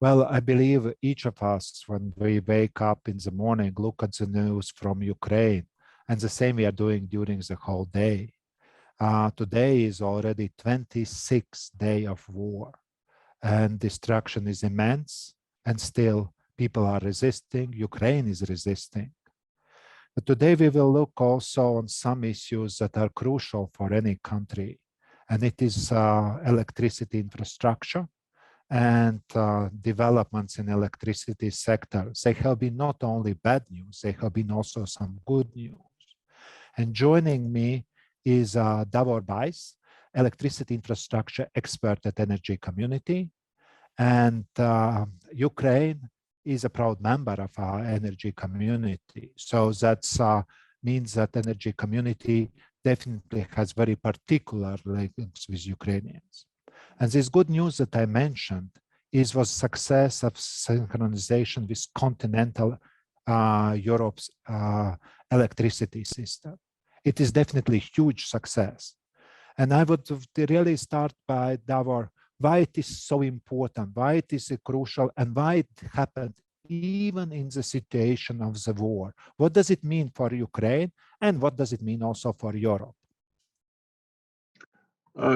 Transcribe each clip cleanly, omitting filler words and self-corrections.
Well, I believe each of us, when we wake up in the morning, look at the news from Ukraine, and the same we are doing during the whole day. Today is already 26th day of war, and destruction is immense, and still people are resisting. Ukraine is resisting. But today we will look also on some issues that are crucial for any country, and it is electricity infrastructure and developments in electricity sector. They have been not only bad news, they have been also some good news. And joining me is Davor Bajs, electricity infrastructure expert at Energy Community. And Ukraine is a proud member of our Energy Community. So that means that Energy Community definitely has very particular links with Ukrainians. And this good news that I mentioned was success of synchronization with continental Europe's electricity system. It is definitely a huge success. And I would really start by Davor, why it is so important, why it is crucial, and why it happened even in the situation of the war. What does it mean for Ukraine, and what does it mean also for Europe?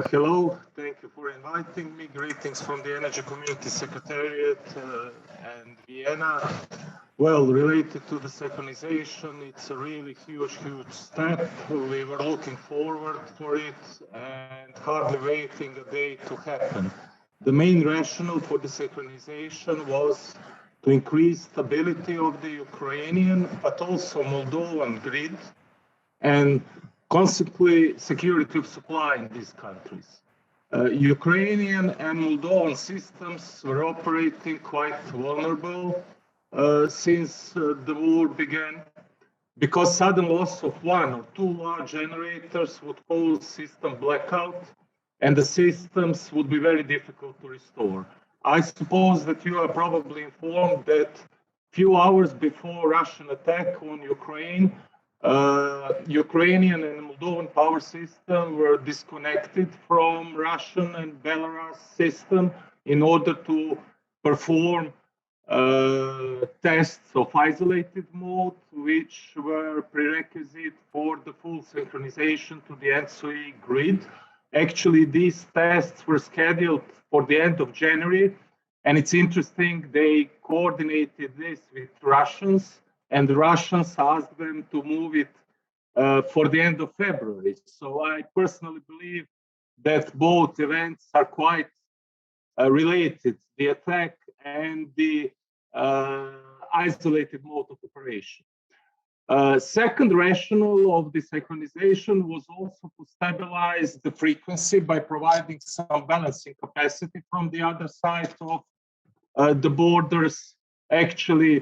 Hello, thank you for inviting me. Greetings from the Energy Community Secretariat and Vienna. Well, related to the synchronization, it's a really huge step. We were looking forward for it and hardly waiting a day to happen. The main rationale for the synchronization was to increase stability of the Ukrainian, but also Moldovan grid, and consequently security of supply in these countries. Ukrainian and Moldovan systems were operating quite vulnerable since the war began, because sudden loss of one or two large generators would cause system blackout, and the systems would be very difficult to restore. I suppose that you are probably informed that few hours before Russian attack on Ukraine, Ukrainian and Moldovan power system were disconnected from Russian and Belarus system in order to perform tests of isolated mode, which were prerequisite for the full synchronization to the NSOE grid. Actually, these tests were scheduled for the end of January, and it's interesting, they coordinated this with Russians, and the Russians asked them to move it for the end of February. So I personally believe that both events are quite related, the attack and the isolated mode of operation. Second rationale of the synchronization was also to stabilize the frequency by providing some balancing capacity from the other side of the borders. Actually,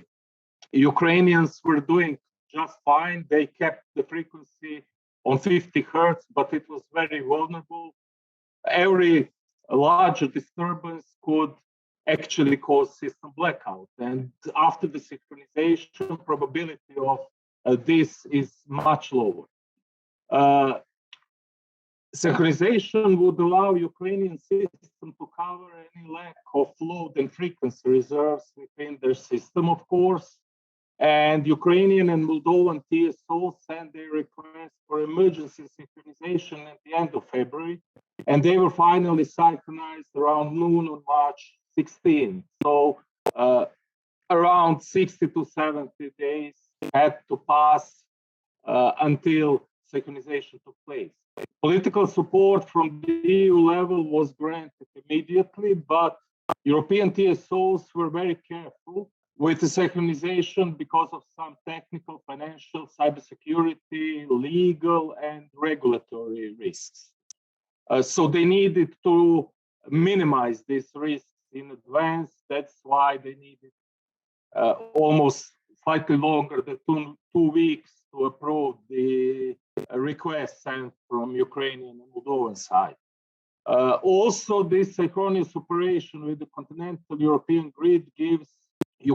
Ukrainians were doing just fine. They kept the frequency on 50 hertz, but it was very vulnerable. Every larger disturbance could actually cause system blackout. And after the synchronization, probability of this is much lower. Synchronization would allow Ukrainian system to cover any lack of load and frequency reserves within their system, of course. And Ukrainian and Moldovan TSOs sent their request for emergency synchronization at the end of February, and they were finally synchronized around noon on March 16. So around 60 to 70 days had to pass until synchronization took place. Political support from the EU level was granted immediately, but European TSOs were very careful with the synchronization because of some technical, financial, cybersecurity, legal, and regulatory risks. So they needed to minimize these risks in advance. That's why they needed almost slightly longer than two weeks to approve the request sent from Ukrainian and Moldovan side. Also, this synchronous operation with the continental European grid gives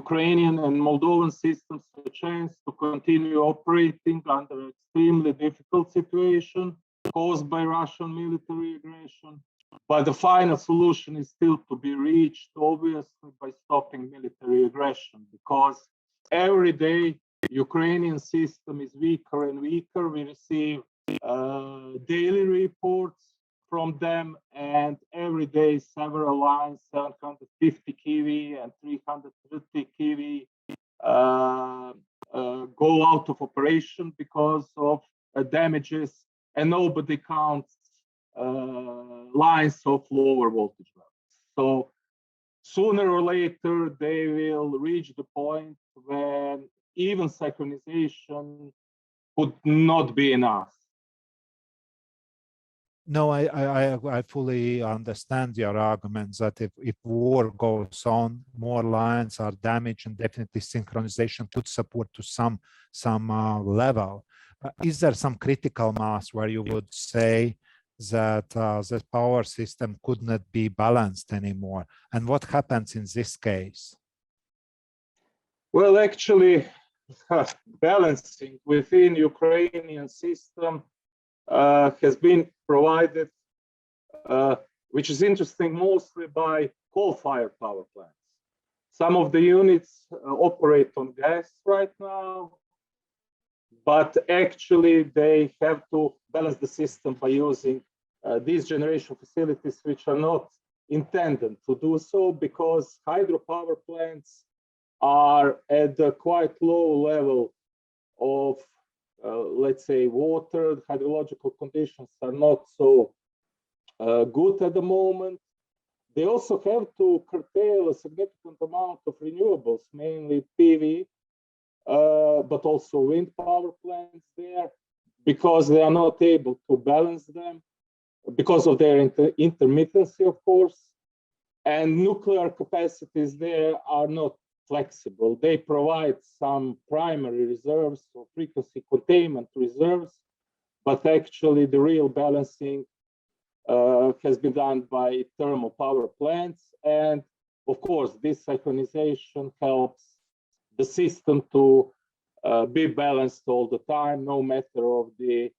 Ukrainian and Moldovan systems a chance to continue operating under an extremely difficult situation caused by Russian military aggression. but the final solution is still to be reached, obviously, by stopping military aggression, because every day Ukrainian system is weaker and weaker. We receive daily reports from them, and every day several lines, 750 kV and 330 kV, go out of operation because of damages, and nobody counts lines of lower voltage levels. So sooner or later, they will reach the point when even synchronization would not be enough. No, I fully understand your arguments that if war goes on, more lines are damaged, and definitely synchronization could support to some level. Is there some critical mass where you would say that the power system could not be balanced anymore? And what happens in this case? Well, actually, balancing within Ukrainian system has been provided, which is interesting, mostly by coal-fired power plants. Some of the units operate on gas right now, but actually they have to balance the system by using these generation facilities, which are not intended to do so, because hydropower plants are at a quite low level of let's say water. Hydrological conditions are not so good at the moment. They also have to curtail a significant amount of renewables, mainly PV, but also wind power plants there, because they are not able to balance them because of their intermittency, of course. And nuclear capacities there are not flexible. They provide some primary reserves or frequency containment reserves, but actually the real balancing has been done by thermal power plants. And of course, this synchronization helps the system to be balanced all the time, no matter of the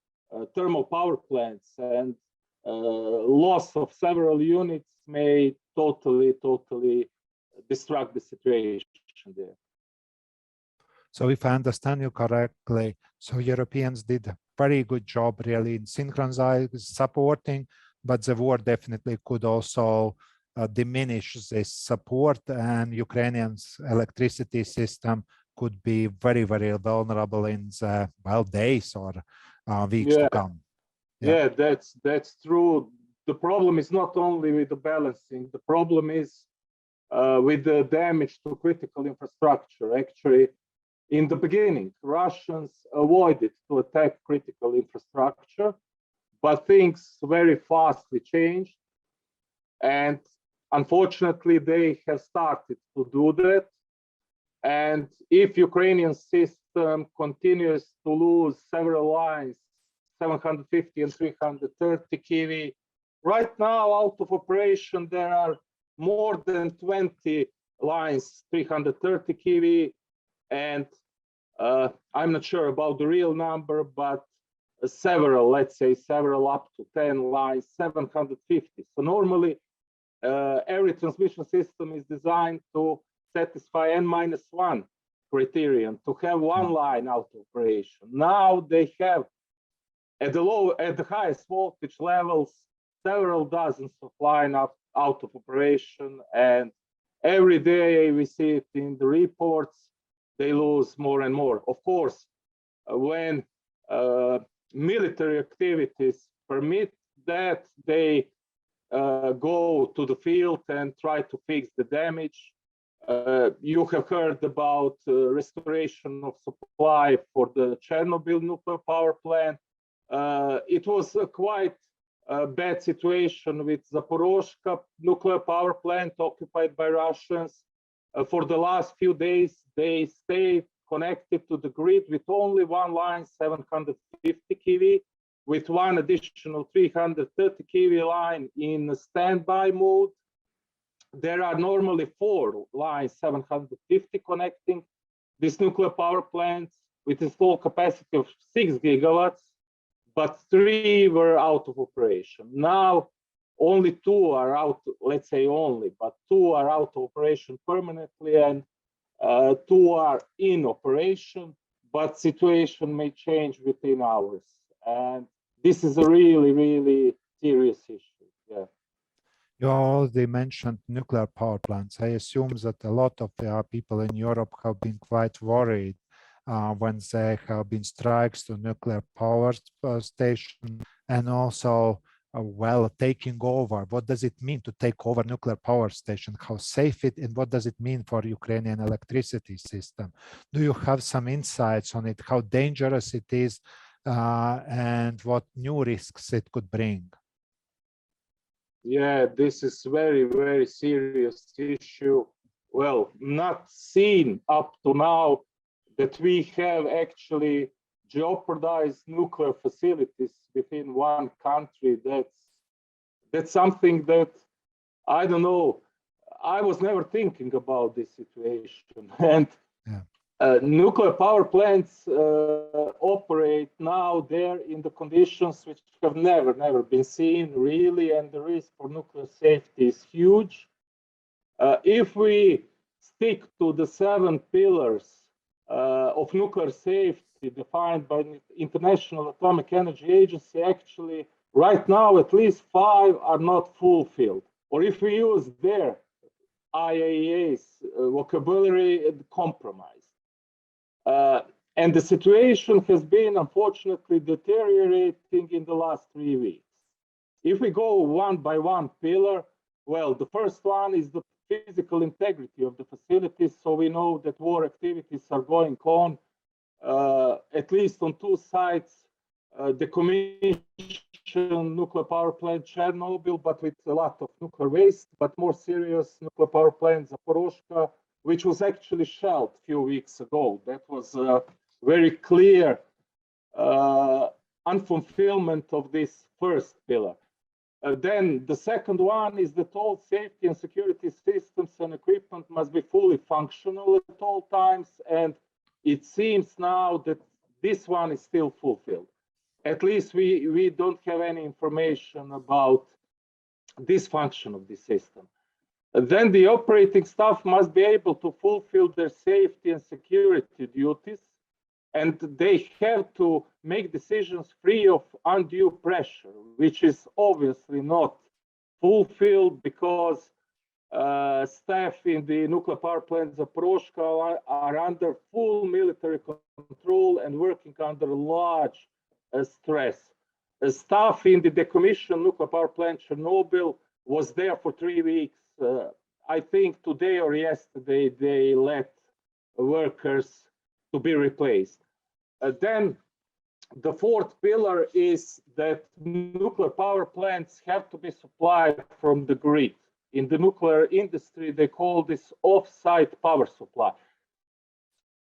thermal power plants. And loss of several units may totally destruct the situation there. So if I understand you correctly, so Europeans did a very good job really in synchronizing, supporting, but the war definitely could also diminish this support, and Ukrainians' electricity system could be very vulnerable in the days or weeks to come. Yeah, that's true. The problem is not only with the balancing, the problem is with the damage to critical infrastructure. Actually, in the beginning, Russians avoided to attack critical infrastructure, but things very fastly changed. And unfortunately, they have started to do that. And if Ukrainian system continues to lose several lines, 750 and 330 kV, right now out of operation, there are more than 20 lines, 330 kV, and I'm not sure about the real number, but several, let's say several up to 10 lines, 750. So normally every transmission system is designed to satisfy N-1 criterion, to have one line out of operation. Now they have at the highest voltage levels several dozens of lines out of operation, and every day we see it in the reports, they lose more and more. Of course, when military activities permit that, they go to the field and try to fix the damage. You have heard about restoration of supply for the Chernobyl nuclear power plant. It was a quite bad situation with Zaporizhzhia nuclear power plant occupied by Russians. For the last few days, they stayed connected to the grid with only one line, 750 kV, with one additional 330 kV line in standby mode. There are normally 4 lines, 750, connecting this nuclear power plant with a full capacity of 6 gigawatts, but 3 were out of operation. Now, only 2 are out, let's say only, but 2 are out of operation permanently, and 2 are in operation, but situation may change within hours. And this is a really, really serious issue. Yeah. You already mentioned nuclear power plants. I assume that a lot of people in Europe have been quite worried when there have been strikes to nuclear power station, and also, well, taking over. What does it mean to take over nuclear power station? How safe it, and what does it mean for Ukrainian electricity system? Do you have some insights on it? How dangerous it is, and what new risks it could bring? Yeah, this is very, very serious issue. Well, not seen up to now that we have actually jeopardized nuclear facilities within one country. That's something that, I don't know, I was never thinking about this situation. And yeah. Nuclear power plants operate now there in the conditions which have never been seen, really, and the risk for nuclear safety is huge. If we stick to the 7 pillars of nuclear safety defined by the International Atomic Energy Agency, actually, right now, at least 5 are not fulfilled. Or if we use their IAEA's vocabulary, compromised. And the situation has been unfortunately deteriorating in the last 3 weeks. If we go one by one pillar, well, the first one is the physical integrity of the facilities. So we know that war activities are going on, at least on 2 sites, the commission nuclear power plant Chernobyl, but with a lot of nuclear waste, but more serious nuclear power plant Zaporizhzhia, which was actually shelled a few weeks ago. That was a very clear unfulfillment of this first pillar. Then the second one is that all safety and security systems and equipment must be fully functional at all times. And it seems now that this one is still fulfilled. At least we don't have any information about this function of the system. Then the operating staff must be able to fulfill their safety and security duties, and they have to make decisions free of undue pressure, which is obviously not fulfilled because staff in the nuclear power plant Zaporizhzhia are under full military control and working under large stress. Staff in the decommissioned nuclear power plant Chernobyl was there for 3 weeks. I think today or yesterday they let workers to be replaced. Then the fourth pillar is that nuclear power plants have to be supplied from the grid. In the nuclear industry, they call this off-site power supply.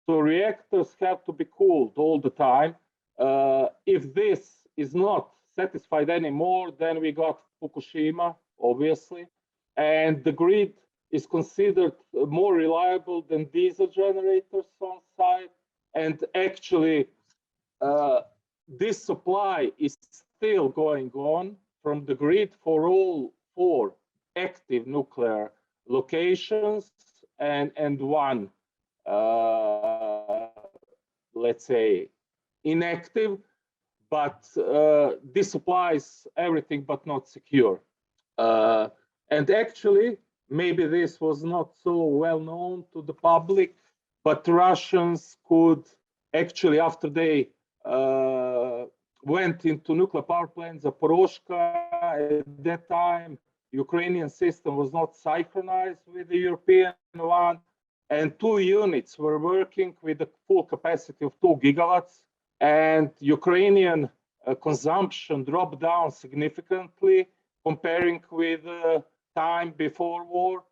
So reactors have to be cooled all the time. If this is not satisfied anymore, then we got Fukushima, obviously, and the grid is considered more reliable than diesel generators on site. And actually, this supply is still going on from the grid for all 4 active nuclear locations and 1, let's say, inactive, but this supplies everything but not secure. And actually, maybe this was not so well known to the public, but Russians could actually, after they went into nuclear power plant Zaporizhzhia, at that time, Ukrainian system was not synchronized with the European one, and 2 units were working with a full capacity of 2 gigawatts, and Ukrainian consumption dropped down significantly comparing with time before war.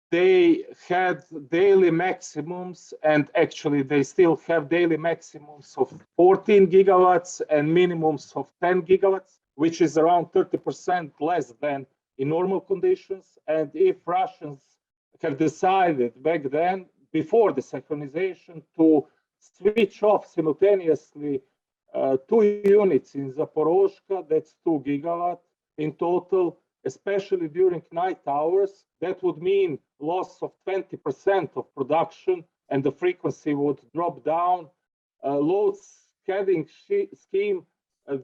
They had daily maximums, and actually they still have daily maximums of 14 gigawatts and minimums of 10 gigawatts, which is around 30% less than in normal conditions. And if Russians have decided back then, before the synchronization, to switch off simultaneously 2 units in Zaporizhzhia, that's 2 gigawatts, in total, especially during night hours. That would mean loss of 20% of production, and the frequency would drop down. Load shedding scheme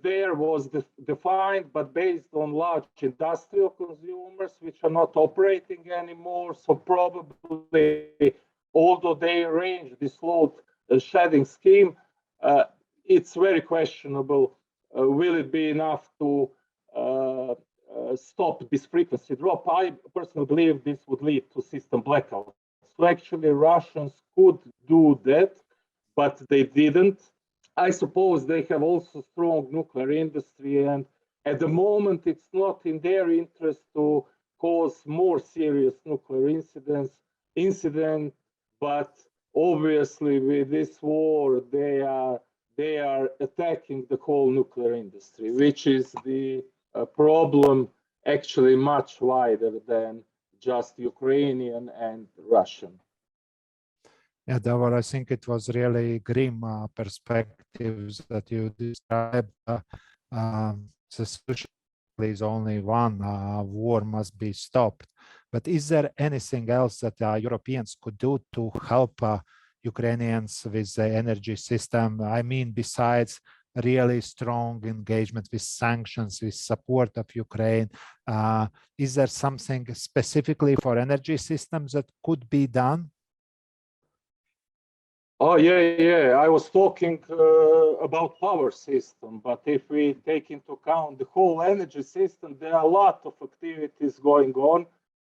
there was defined, but based on large industrial consumers, which are not operating anymore. So probably, although they arrange this load shedding scheme, it's very questionable. Will it be enough to stop this frequency drop? I personally believe this would lead to system blackouts. So actually, Russians could do that, but they didn't. I suppose they have also strong nuclear industry, and at the moment, it's not in their interest to cause more serious nuclear incident. But obviously, with this war, they are attacking the whole nuclear industry, which is the problem actually much wider than just Ukrainian and Russian. Yeah, Davor, I think it was really grim perspectives that you described. The solution is only one: war must be stopped. But is there anything else that Europeans could do to help Ukrainians with the energy system? I mean, besides really strong engagement with sanctions, with support of Ukraine, is there something specifically for energy systems that could be done? Oh, yeah. I was talking about power system, but if we take into account the whole energy system, there are a lot of activities going on.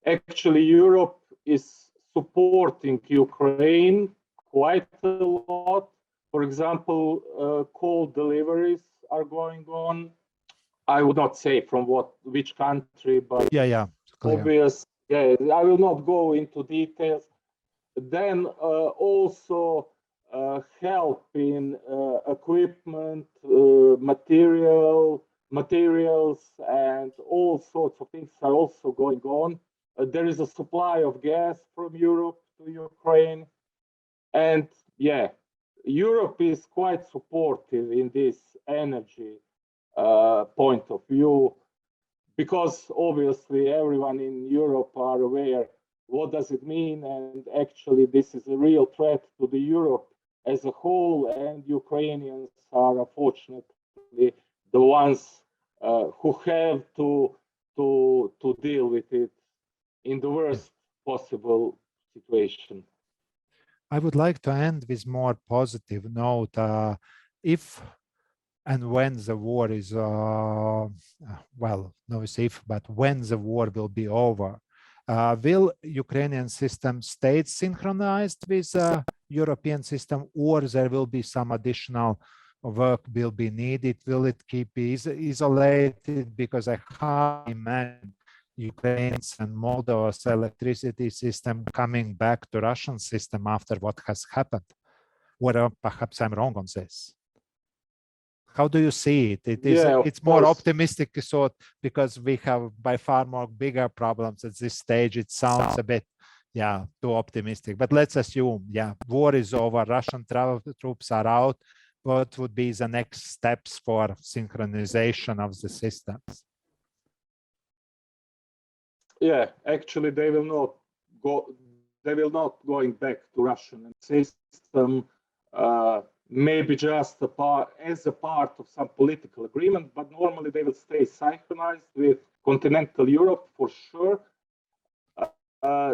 Actually, Europe is supporting Ukraine quite a lot. For example, coal deliveries are going on. I would not say from which country, but Yeah, obvious. Yeah, I will not go into details. Then also help in equipment, materials, and all sorts of things are also going on. There is a supply of gas from Europe to Ukraine. And yeah, Europe is quite supportive in this energy point of view, because obviously everyone in Europe are aware what does it mean, and actually this is a real threat to the Europe as a whole, and Ukrainians are unfortunately the ones who have to deal with it in the worst possible situation. I would like to end with more positive note. If and when the war is, well, no if, but when the war will be over, will Ukrainian system stay synchronized with European system, or there will be some additional work will be needed? Will it keep isolated? Because I can't imagine Ukraine's and Moldova's electricity system coming back to Russian system after what has happened. Or perhaps I'm wrong on this. How do you see it? It's more optimistic thought, because we have by far more bigger problems at this stage. It sounds a bit, too optimistic. But let's assume, war is over, Russian troops are out. What would be the next steps for synchronization of the systems? Yeah, actually, they will not going back to Russian system. Maybe just as a part of some political agreement, but normally they will stay synchronized with continental Europe for sure.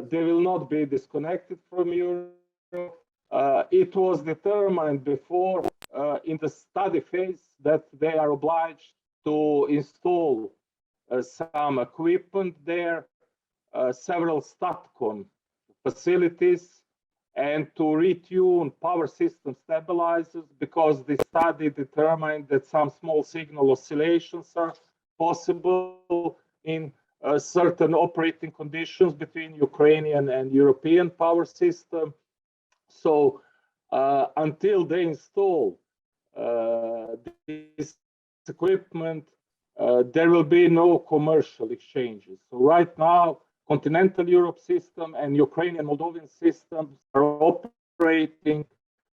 They will not be disconnected from Europe. It was determined before in the study phase that they are obliged to install some equipment there, several STATCOM facilities, and to retune power system stabilizers, because the study determined that some small signal oscillations are possible in certain operating conditions between Ukrainian and European power system. So until they install this equipment, there will be no commercial exchanges. So right now, continental Europe system and Ukrainian Moldovan systems are operating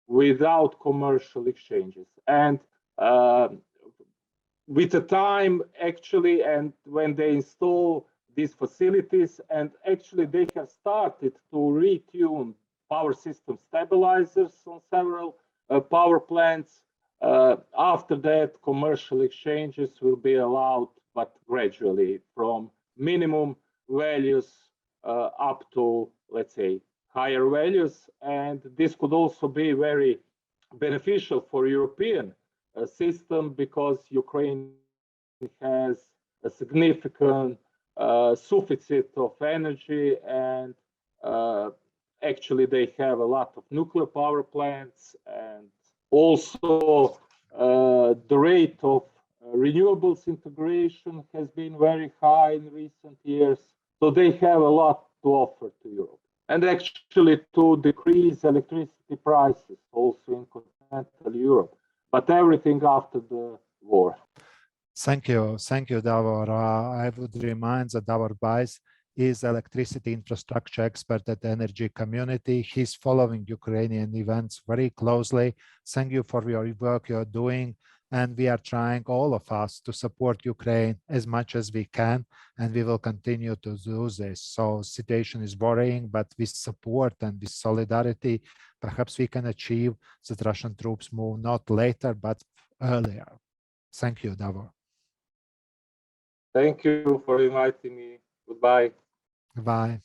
without commercial exchanges. And with the time actually, and when they install these facilities, and actually they have started to retune power system stabilizers on several power plants. After that, commercial exchanges will be allowed, but gradually from minimum values up to, let's say, higher values. And this could also be very beneficial for European system, because Ukraine has a significant sufficit of energy, and actually they have a lot of nuclear power plants, and also the rate of renewables integration has been very high in recent years. So they have a lot to offer to Europe, and actually to decrease electricity prices also in continental Europe, but everything after the war. Thank you, Davor. I would remind that Davor Bajs is electricity infrastructure expert at the Energy Community. He's following Ukrainian events very closely. Thank you for your work you're doing. And we are trying, all of us, to support Ukraine as much as we can, and we will continue to do this. So situation is worrying, but with support and with solidarity, perhaps we can achieve that Russian troops move not later, but earlier. Thank you, Davor. Thank you for inviting me. Goodbye. Goodbye.